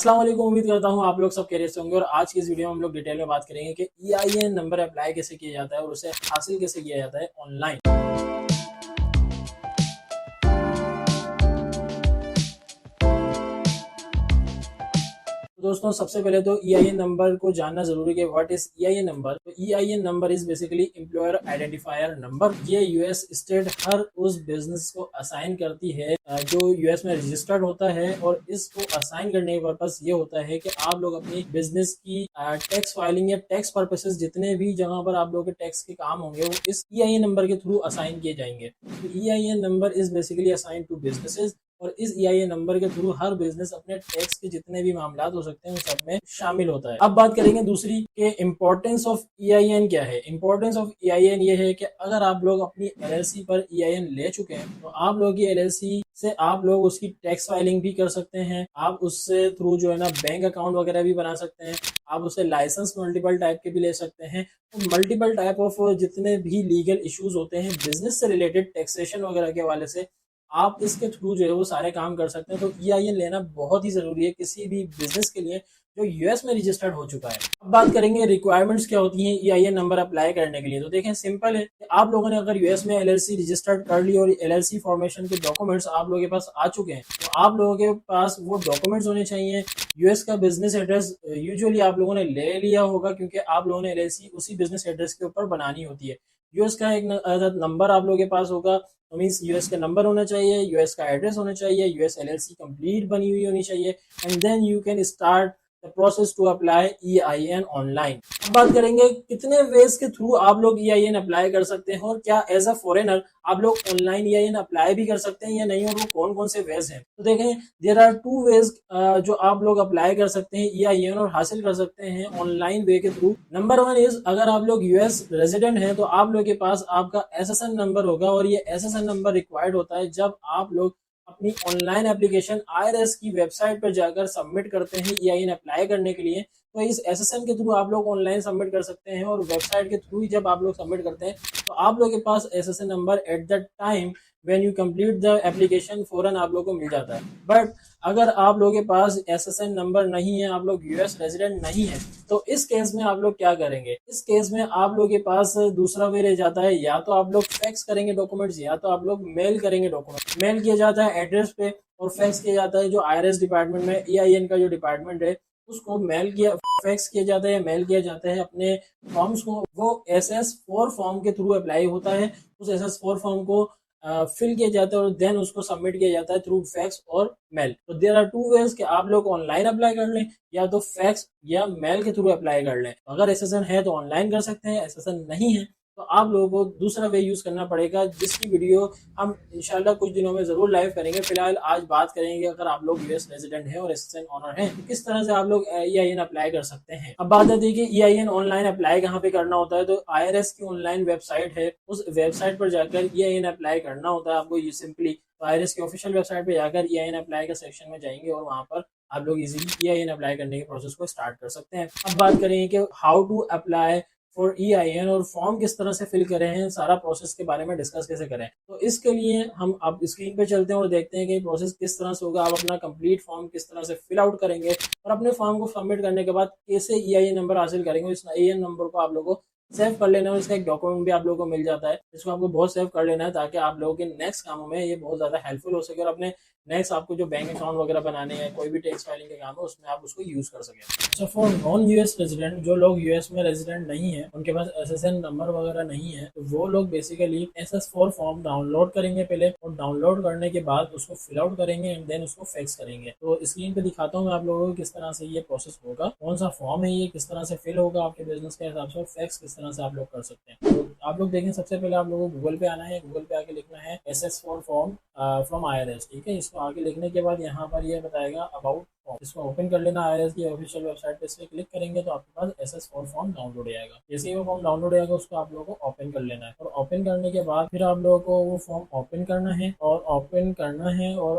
अस्सलाम वालेकुम। उम्मीद करता हूँ आप लोग सब खैरियत से होंगे और आज की इस वीडियो में हम लोग डिटेल में बात करेंगे कि EIN नंबर अप्लाई कैसे किया जाता है और उसे हासिल कैसे किया जाता है ऑनलाइन। तो दोस्तों सबसे पहले तो EIN नंबर को जानना जरूरी है। What is EIN number? तो EIN number is basically employer identifier number. ये यूएस स्टेट हर उस बिजनेस को असाइन करती है जो यूएस में रजिस्टर्ड होता है, और इसको असाइन करने का पर्पस ये होता है कि आप लोग अपनी बिजनेस की टैक्स फाइलिंग या टैक्स पर्पसेस जितने भी जगह पर आप लोगों के टैक्स के काम होंगे वो इस EIN नंबर के थ्रू असाइन किए जाएंगे। तो EIN number is basically assign to businesses, और इस EIN नंबर के थ्रू हर बिजनेस अपने टैक्स के जितने भी मामला हो सकते हैं उन सब में शामिल होता है। अब बात करेंगे दूसरी के इम्पोर्टेंस ऑफ EIN क्या है। इम्पोर्टेंस ऑफ EIN ये है कि अगर आप लोग अपनी LLC पर EIN ले चुके हैं तो आप लोग की LLC से आप लोग उसकी टैक्स फाइलिंग भी कर सकते हैं। आप उससे थ्रू जो है ना बैंक अकाउंट वगैरह भी बना सकते हैं। आप उससे लाइसेंस मल्टीपल टाइप के भी ले सकते हैं। तो मल्टीपल टाइप ऑफ जितने भी लीगल इश्यूज होते हैं बिजनेस से रिलेटेड टैक्सेशन वगैरह के हवाले से आप इसके थ्रू जो है वो सारे काम कर सकते हैं। तो EIN लेना बहुत ही जरूरी है किसी भी बिजनेस के लिए जो यूएस में रजिस्टर्ड हो चुका है। अब बात करेंगे रिक्वायरमेंट्स क्या होती हैं EIN नंबर अप्लाई करने के लिए। तो देखें सिंपल है कि आप लोगों ने अगर यूएस में LLC रजिस्टर्ड कर ली और LLC फॉर्मेशन के डॉक्यूमेंट्स आप लोगों के पास आ चुके हैं तो आप लोगों के पास वो डॉक्यूमेंट्स होने चाहिए। यूएस का बिजनेस एड्रेस यूजुअली आप लोगों ने ले लिया होगा क्योंकि आप लोगों ने LLC उसी बिजनेस एड्रेस के ऊपर बनानी होती है। यूएस का एक नंबर आप लोगों के पास होगा, तो मीन्स यूएस का नंबर होना चाहिए, यूएस का एड्रेस होना चाहिए, यूएस LLC कंप्लीट बनी हुई होनी चाहिए, and then you can start the process to apply EIN online. अब बात करेंगे कितने वेज के थ्रू आप लोग EIN अप्लाई कर सकते हैं और क्या एज अ फॉरेनर आप लोग ऑनलाइन EIN अप्लाई भी कर सकते हैं या नहीं, और वो कौन कौन से वेज हैं। तो देखें देयर आर टू वेज जो आप लोग अप्लाई कर सकते हैं EIN और हासिल कर सकते हैं ऑनलाइन वे के थ्रू। नंबर वन इज, अगर आप लोग यूएस रेजिडेंट हैं तो आप लोग के पास आपका SSN नंबर होगा, और ये SSN नंबर रिक्वायर्ड होता है जब आप लोग अपनी ऑनलाइन एप्लीकेशन IRS की वेबसाइट पर जाकर सबमिट करते हैं EIN अप्लाई करने के लिए। तो इस SSN के थ्रू आप लोग ऑनलाइन सबमिट कर सकते हैं, और वेबसाइट के थ्रू ही जब आप लोग सबमिट करते हैं तो आप लोग के पास SSN number at the time when you complete the application फौरन आप लोग को मिल जाता है। बट अगर आप लोगों के पास SSN नंबर नहीं है, आप लोग यूएस रेजिडेंट नहीं है, तो इस केस में आप लोग क्या करेंगे। इस केस में आप लोग के पास दूसरा वे रह जाता है, या तो आप लोग फैक्स करेंगे डॉक्यूमेंट्स या तो आप लोग मेल करेंगे डॉक्यूमेंट। मेल किया जाता है एड्रेस पे और फैक्स किया जाता है जो IRS डिपार्टमेंट में EIN का जो डिपार्टमेंट है उसको मेल किया फैक्स किया जाता है, मेल किया जाता है अपने फॉर्म्स को। वो SS4 फॉर्म के थ्रू अप्लाई होता है। उस SS4 फॉर्म को फिल किया जाता है और देन उसको सबमिट किया जाता है थ्रू फैक्स और मेल। तो देयर आर टू वेज कि आप लोग ऑनलाइन अप्लाई कर लें या तो फैक्स या मेल के थ्रू अप्लाई कर लें। अगर SSN है तो ऑनलाइन कर सकते हैं, SSN नहीं है तो आप लोगों को दूसरा वे यूज करना पड़ेगा, जिसकी वीडियो हम इंशाल्लाह कुछ दिनों में जरूर लाइव करेंगे। फिलहाल आज बात करेंगे अगर आप लोग यूएस रेजिडेंट हैं और SSN ऑनर हैं तो किस तरह से आप लोग EIN अप्लाई कर सकते हैं। अब बात आती है कि EIN ऑनलाइन अप्लाई कहाँ पे करना होता है। तो IRS की ऑनलाइन वेबसाइट है, उस वेबसाइट पर जाकर EIN अप्लाई करना होता है आपको। ये सिंपली IRS की ऑफिशियल वेबसाइट पर जाकर EIN अप्लाई का सेक्शन में जाएंगे और वहां पर आप लोग इजीली EIN अप्लाई करने के प्रोसेस को स्टार्ट कर सकते हैं। अब बात करेंगे कि how to apply for EIN और फॉर्म किस तरह से फिल करें हैं, सारा प्रोसेस के बारे में डिस्कस कैसे करें। तो इसके लिए हम अब स्क्रीन पे चलते हैं और देखते हैं कि प्रोसेस किस तरह से होगा। आप अपना कंप्लीट फॉर्म किस तरह से फिल आउट करेंगे और अपने फॉर्म को सबमिट करने के बाद कैसे EIN नंबर हासिल करेंगे। इस EIN नंबर को आप लोगों को सेव कर लेना है, इसका एक डॉक्यूमेंट भी आप लोगों को मिल जाता है, इसको आपको बहुत सेव कर लेना है ताकि आप लोगों के नेक्स्ट कामों में ये बहुत ज्यादा हेल्पफुल हो सके और अपने नेक्स्ट आपको जो बैंक अकाउंट वगैरह बनाने हैं, कोई भी टैक्स फाइलिंग के काम है उसमें आप उसको यूज कर सके। अच्छा, फॉर नॉन यूएस रेजिडेंट, जो लोग यूएस में रेजिडेंट नहीं है, उनके पास SSN नंबर वगैरह नहीं है, तो वो लोग बेसिकली SS4 फॉर्म डाउनलोड करेंगे पहले, और डाउनलोड करने के बाद उसको फिल आउट करेंगे एंड देन उसको फैक्स करेंगे। तो स्क्रीन पे दिखाता हूँ मैं आप लोगों को किस तरह से ये प्रोसेस होगा, कौन सा फॉर्म है ये, किस तरह से फिल होगा आपके बिजनेस के हिसाब से, और फैक्स किस तरह से आप लोग कर सकते हैं। तो आप लोग देखें, सबसे पहले आप लोगों को गूगल पे आना है, गूगल पे आके लिखना है SS4 फॉर्म फ्रॉम IRS। ठीक है, इसको आगे लिखने के बाद यहाँ पर ये बताएगा अबाउट फॉर्म, इसको ओपन कर लेना। IRS की ऑफिशियल वेबसाइट पे से क्लिक करेंगे तो आपके पास SS4 फॉर्म डाउनलोड हो जाएगा। जैसे ही वो फॉर्म डाउनलोड हो जाएगा उसको आप लोगों को ओपन कर लेना है, और ओपन करने के बाद फिर आप लोगों को वो फॉर्म ओपन करना है और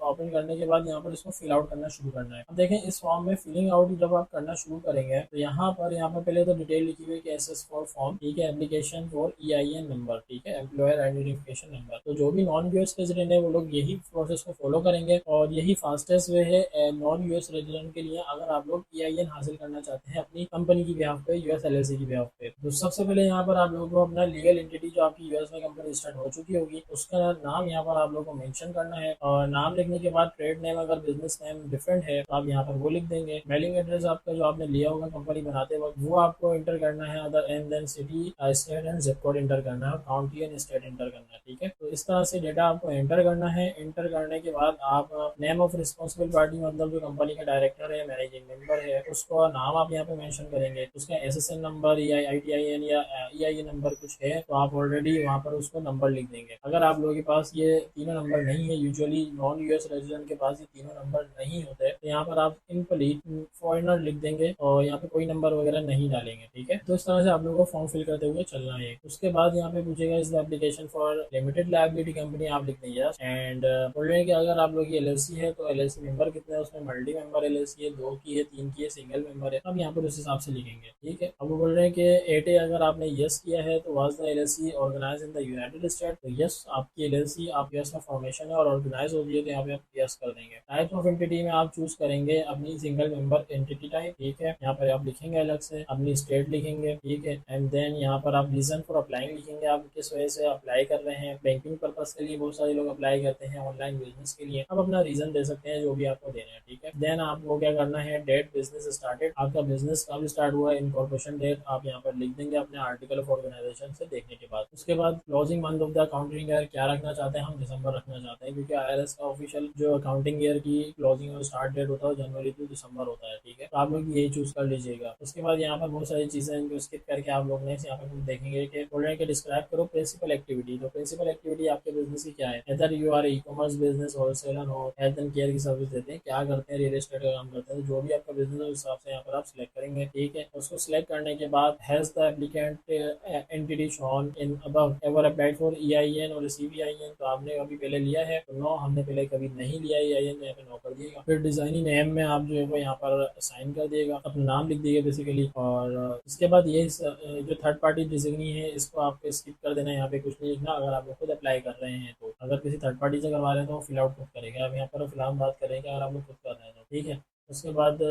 ओपन करने के बाद यहाँ पर इसको फिल आउट करना शुरू करना है। अब देखें, इस फॉर्म में फिलिंग आउट जब आप करना शुरू करेंगे तो यहाँ पर पहले तो डिटेल लिखी हुई है SS4 फॉर्म, ठीक है, एप्लीकेशन फॉर EIN नंबर, ठीक है, एम्प्लॉयर आइडेंटिफिकेशन नंबर। तो जो भी नॉन यूएस रेजिडेंट है वो लोग यही प्रोसेस को फॉलो करेंगे और यही फास्टेस्ट वे है नॉन यूएस रेजिडेंट के लिए अगर आप लोग EIN हासिल करना चाहते हैं अपनी कंपनी की बिहाफ पे, US LLC की बिहाफ पे। तो सबसे पहले यहाँ पर आप लोगों को अपना लीगल एंटिटी जो आपकी US में कंपनी स्टार्ट हो चुकी होगी उसका नाम यहाँ पर आप लोगों को मेंशन करना है, और नाम लिखने के बाद ट्रेड नेम अगर बिजनेस नेम डिफरेंट है तो आप यहाँ पर वो लिख देंगे। मेलिंग एड्रेस आपका जो आपने लिया होगा कंपनी बनाते वक्त वो आपको इंटर करना है, other and then city state and zip code enter करना है, काउंटी एंड स्टेट इंटर करना है। ठीक है, तो इस तरह से डेटा आपको एंटर करना है। एंटर करने के बाद आप नेम ऑफ रिस्पॉन्सिबल पार्टी मतलब जो कंपनी का डायरेक्टर है, मैनेजिंग मेंबर है, उसको नाम आप यहाँ पे मेंशन करेंगे। उसका SSN नंबर या ITIN या EIN नंबर कुछ है तो आप ऑलरेडी वहाँ पर उसको नंबर लिख देंगे। अगर आप लोगों के पास ये तीनों नंबर नहीं है, यूजुअली नॉन US रेजिडेंट के पास ये तीनों नंबर नहीं होते, तो यहाँ पर आप इनकम्प्लीट फॉरेनर लिख देंगे और यहाँ पे कोई नंबर वगैरह नहीं डालेंगे। ठीक है, तो इस तरह से आप लोगों को फॉर्म फिल करते हुए चलना है। उसके बाद यहाँ पे पूछेगा इस application for limited liability company, आप लिख देंगे यस। एंड बोल रहे हैं कि अगर आप लोग की LLC है तो LLC मेंबर कितने है, उसमें मल्टी मेंबर LLC है, 2 की है, 3 की है, सिंगल मेंबर है, अब यहाँ पर उस हिसाब से लिखेंगे। ठीक है, अब वो बोल रहे हैं कि 8A अगर आपने यस किया है तो was the LLC organise in the United State, तो यस आपकी LLC आप US में फॉर्मेशन है और ऑर्गेनाइज हो गई है तो यहाँ पे आप यस कर देंगे। टाइप ऑफ एंटिटी में आप चूज करेंगे अपनी सिंगल मेंबर एंटिटी टाइप। ठीक है, यहाँ पर आप लिखेंगे अलग से अपनी स्टेट लिखेंगे। ठीक है, एंड देन यहाँ पर आप रीजन फॉर अप्लाइंग लिखेंगे, आप किस वजह से अप्लाई कर रहे हैं। बैंकिंग पर्पस के लिए बहुत सारे लोग अप्लाई करते हैं, ऑनलाइन बिजनेस के लिए आप अपना रीजन दे सकते हैं जो भी आपको देना है। ठीक है, देन आपको क्या करना है, डेट बिजनेस स्टार्टेड, आपका बिजनेस कब स्टार्ट हुआ है, इनकॉर्पोरेशन डेट आप यहाँ पर लिख देंगे अपने आर्टिकल ऑफ ऑर्गेनाइजेशन से देखने के बाद। उसके बाद closing month of the accounting year क्या रखना चाहते हैं, हम दिसंबर रखना चाहते हैं क्योंकि IRS का ऑफिशियल जो अकाउंटिंग ईयर की क्लोजिंग और स्टार्ट डेट होता है जनवरी टू दिसंबर होता है। ठीक है, तो आप लोग यही चूज कर लीजिएगा। उसके बाद यहाँ पर बहुत सारी चीजें जो स्किप करके आप लोग नेक्स्ट यहाँ पर देखेंगे कि बोल रहे हैं कि डिस्क्राइब करो प्रिंसिपल एक्टिविटी। तो प्रिंसिपल एक्टिविटी आपके बिजनेस की क्या है, इधर you are e-commerce business, wholesaler हो, हेल्थ एंड केयर की सर्विस देते हैं, क्या करते हैं, रियल एस्टेट का काम करते हैं, तो जो भी आपका बिजनेस है उस हिसाब से यहाँ पर आप सिलेक्ट करेंगे। ठीक है, उसको सिलेक्ट करने के बाद has the applicant entity shown in above ever applied for EIN और रिसीव EIN, तो आपने अभी पहले लिया है तो नो, हमने पहले कभी नहीं लिया EIN, यहाँ पे नो कर दिएगा। फिर डिजाइनिंग नेम में आप जो है वो यहाँ पर साइन कर दिएगा, अपना नाम लिख दिएगा बेसिकली। और इसके बाद ये जो थर्ड पार्टी डिजिग्नी है इसको आपको स्किप कर देना है, यहाँ पे कुछ नहीं लिखना। अगर आप लोग खुद अप्लाई कर रहे हैं तो अगर किसी थर्ड पार्टी से करवा रहे हैं तो फिल आउट खुद करेगा। अब यहाँ पर फिलहाल बात करेंगे अगर आप लोग खुद कर रहे हैं तो। ठीक है, उसके बाद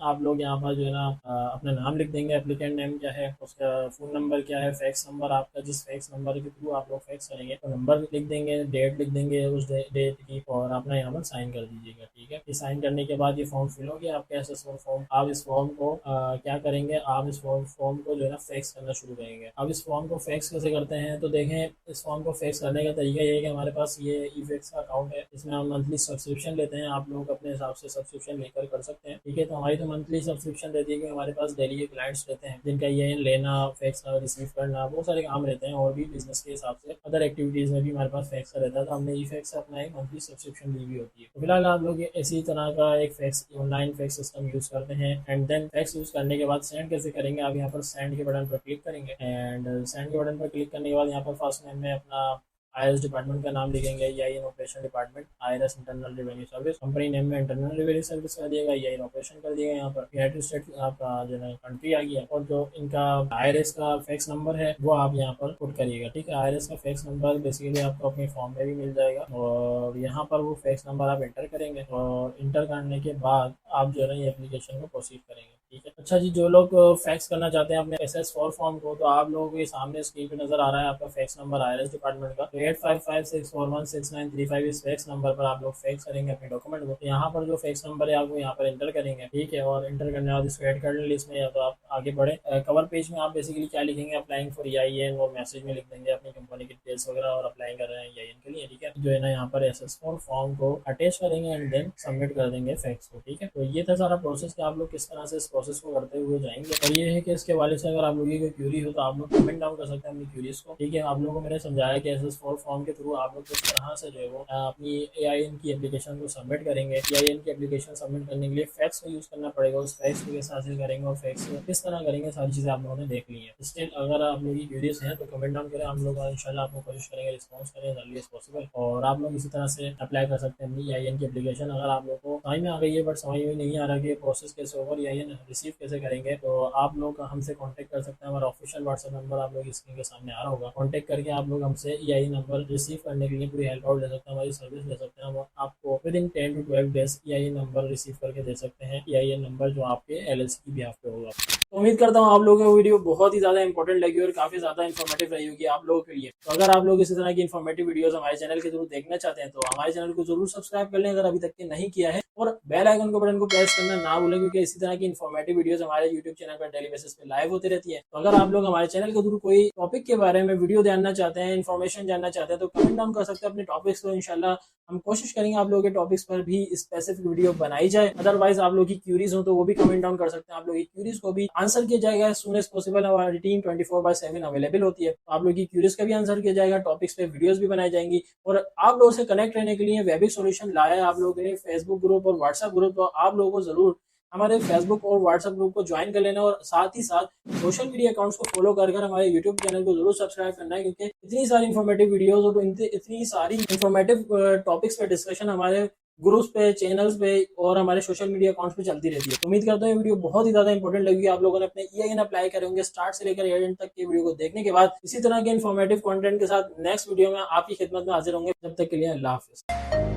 आप लोग यहाँ पर जो है ना अपना नाम लिख देंगे, एप्लीकेंट नेम क्या है, उसका फ़ोन नंबर क्या है, फैक्स नंबर आपका जिस फैक्स नंबर के थ्रू आप लोग फैक्स करेंगे तो नंबर लिख देंगे, डेट लिख देंगे उस डेट की, और अपना यहाँ पर साइन कर दीजिएगा। ठीक है, ये साइन करने के बाद ये फॉर्म फिल हो गया आपका SSN फॉर्म। आप इस फॉर्म को क्या करेंगे, आप इस फॉर्म को जो है ना फैक्स करना शुरू करेंगे। अब इस फॉर्म को फैक्स कैसे करते हैं, तो देखें इस फॉर्म को फैक्स करने का तरीका ये है कि हमारे पास ये ई-फैक्स का अकाउंट है, इसमें हम मंथली सब्सक्रिप्शन लेते हैं, आप लोग अपने हिसाब से सब्सक्रिप्शन लेकर कर सकते हैं। ठीक है, तो हमारी तो मंथली सब्सक्रिप्शन रहती है कि हमारे पास डेली के क्लाइंट्स रहते हैं जिनका EIN लेना, फैक्स रिसीव करना, बहुत सारे काम रहते हैं और भी बिजनेस के हिसाब से अदर एक्टिविटीज़ में भी हमारे पास फैक्स का रहता है, तो हमने ई-फैक्स अपना एक मंथली सब्सक्रिप्शन ली भी होती है। तो फिलहाल आप लोग इसी तरह का एक fax online fax system use करते हैं। एंड देन फैक्स यूज़ करने के बाद सेंड कैसे करेंगे, आप यहाँ पर सेंड के बटन पर क्लिक करेंगे। एंड सेंड के बटन पर क्लिक करने के बाद यहाँ पर फर्स्ट नेम में अपना IRS डिपार्टमेंट का नाम लिखेंगे, EIN operation department, IRS internal revenue service, company name में इंटरनल रेवेन्यू सर्विस कर दिएगा, EIN ऑपरेशन कर दिएगा। यहाँ पर यूनाइटेड स्टेट आपका जो है कंट्री आ गया, और जो इनका IRS का फैक्स नंबर है वो आप यहाँ पर पुट करिएगा। ठीक है, IRS का फैक्स नंबर बेसिकली आपको अपने फॉर्म में भी मिल जाएगा, और यहाँ पर वो फैक्स नंबर आप एंटर करेंगे, और इंटर करने के बाद आप जो है ये एप्लीकेशन को प्रोसीड करेंगे। ठीक है, अच्छा जी, जो लोग फैक्स करना चाहते हैं अपने SS4 फॉर्म को, तो आप लोगों के सामने स्क्रीन पे नजर आ रहा है आपका फैक्स नंबर IRS डिपार्टमेंट का, 8556416935, इस फैक्स नंबर पर आप लोग फैक्स करेंगे अपने डॉक्यूमेंट को। यहाँ पर जो फैक्स नंबर है आपको यहाँ पर एंटर करेंगे। ठीक है, और एंटर करने के बाद इसको ऐड कर लें लिस्ट में, या तो आप आगे बढ़े। कवर पेज में आप बेसिकली क्या लिखेंगे, अप्लाइंग फॉर EIN, और मैसेज में लिख देंगे अपनी कंपनी की डिटेल्स वगैरह और अप्लाई कर रहे हैं EIN के लिए। ठीक है, जो है ना यहाँ पर SS4 फॉर्म को अटैच करेंगे एंड देन सबमिट कर देंगे फैक्स को। ठीक है, तो ये था सारा प्रोसेस कि आप लोग किस तरह से इस प्रोसेस को करते हुए जाएंगे। और ये है कि इसके वाले से अगर आप लोगों की कोई क्यूरी हो तो आप लोग कमेंट डाउन कर सकते हैं अपनी क्यूरीज को। ठीक है, आप लोगों को मैंने समझाया कि SS4 फॉर्म के थ्रू आप लोग किस तरह से जो है वो अपनी EIN की एप्लीकेशन को सबमिट करेंगे। EIN की एप्लीकेशन सबमिट करने के लिए फैक्स को यूज करना पड़ेगा, उस फैक्स को कैसे हासिल करेंगे और फैक्स किस तरह करेंगे, सारी चीजें आप लोगों ने देख ली है। स्टिल अगर आप लोग की क्यूरीज हैं तो कमेंट डाउन करें, हम लोग इंशाल्लाह आपको कोशिश करेंगे रिस्पॉन्स करें अर्ली एज पॉसिबल। और आप लोग इसी तरह से अप्लाई कर सकते हैं अपनी EIN की एप्लीकेशन। अगर आप लोग को समझ में आ गई है बट समझ में नहीं आ रहा कि प्रोसेस कैसे होगा, EIN रिसीव कैसे करेंगे, तो आप लोग हमसे कांटेक्ट कर सकते हैं। हमारा ऑफिशियल व्हाट्सएप नंबर आप लोग स्क्रीन के सामने आ रहा होगा, कांटेक्ट करके आप लोग हमसे EIN नंबर रिसीव करने के लिए पूरी हेल्प आउट ले सकते हैं, हमारी सर्विस ले सकते हैं। हम आपको with in 10 to 12 days EIN number receive करके दे सकते हैं, EIN नंबर जो आपके LLC की बिहाफ पे होगा। तो उम्मीद करता हूँ आप लोगों को वीडियो बहुत ही ज़्यादा इंपॉर्टेंट लगी और काफ़ी ज़्यादा इन्फॉर्मेटिव रही होगी आप लोगों के लिए। तो अगर आप लोग इसी तरह की इन्फॉर्मेटिव वीडियोस हमारे चैनल के थ्रू देखना चाहते हैं तो हमारे चैनल को जरूर सब्सक्राइब कर लें अगर अभी तक के नहीं किया है, और बेल आइकन को बटन को प्रेस करना ना भूलें, क्योंकि इसी तरह की इन्फॉर्मेटिव वीडियोस हमारे यूट्यूब चैनल पर डेली बेसिस पे लाइव होती रहती है। तो अगर आप लोग हमारे चैनल के थ्रू कोई टॉपिक के बारे में वीडियो जानना चाहते हैं, इन्फॉर्मेशन जानना चाहते हैं, तो कमेंट डाउन कर सकते हैं अपने टॉपिक्स को। इंशाल्लाह हम कोशिश करेंगे आप लोगों के टॉपिक्स पर भी स्पेसिफिक वीडियो बनाई जाए। अदरवाइज आप लोग की क्यूरीज हो तो वो भी कमेंट डाउन कर सकते हैं, आप लोग की क्यूरीज को भी आंसर किया जाएगा एज सून एज पॉसिबल। हमारी टीम 24/7 अवेलेबल होती है, तो आप लोग की क्यूरीज का भी आंसर किया जाएगा, टॉपिक्स पे वीडियोस भी बनाई जाएंगी। और आप लोगों से कनेक्ट रहने के लिए वेबिक सॉल्यूशन लाया है आप लोगों ने फेसबुक ग्रुप और व्हाट्सएप ग्रुप, तो आप लोगों को जरूर हमारे फेसबुक और व्हाट्सएप ग्रुप को ज्वाइन कर लेना, और साथ ही साथ सोशल मीडिया अकाउंट्स को फॉलो कर हमारे यूट्यूब चैनल को जरूर सब्सक्राइब करना है, क्योंकि इतनी सारी इन्फॉर्मेटिव वीडियोस और इतनी सारी इन्फॉर्मेटिव टॉपिक्स पे डिस्कशन हमारे ग्रुप्स पे, चैनल्स पे और हमारे सोशल मीडिया अकाउंट्स पे चलती रहती है। तो उम्मीद करता हूँ ये वीडियो बहुत ही ज्यादा इंपॉर्टेंट लगेगी। आप लोगों ने अपने EIN अप्लाई करे होंगे स्टार्ट से लेकर एंड तक के वीडियो को देखने के बाद। इसी तरह के इन्फॉर्मेटिव कंटेंट के साथ नेक्स्ट वीडियो में आपकी खिदमत में हाजिर होंगे। जब तक के लिए अल्लाह हाफिज।